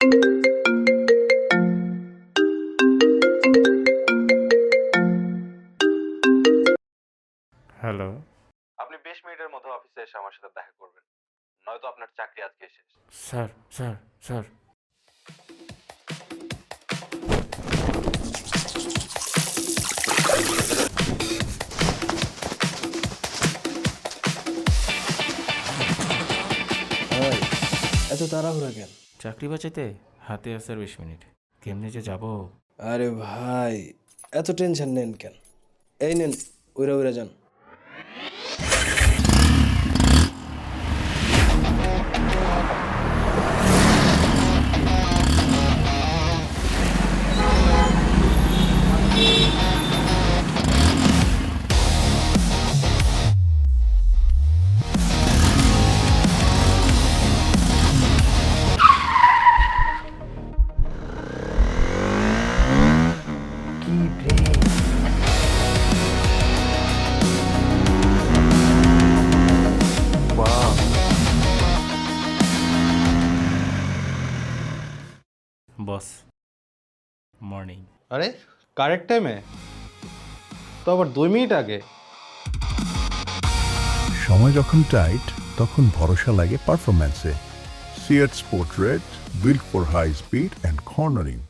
Hello. আপনি 20 মিনিটের মধ্যে অফিসে এসে আমার সাথে দেখা করবেন, নয়তো আপনার চাকরি আজকে শেষ। স্যার স্যার স্যার ভাই এত তাড়াহুড়া কেন? চাকরি বাঁচাইতে হাতে আছে আর 20 মিনিট, কেমনে যে যাব। আরে ভাই এত টেনশন নেন কেন? এই নেন, উইরা উইরা যান। বস, মর্নিং। আরে কারেক্ট টাইমে তো, আবার 2 মিনিট আগে। সময় যখন টাইট তখন ভরসা লাগে পারফরম্যান্সে। CEAT sport rad, built for high speed and cornering.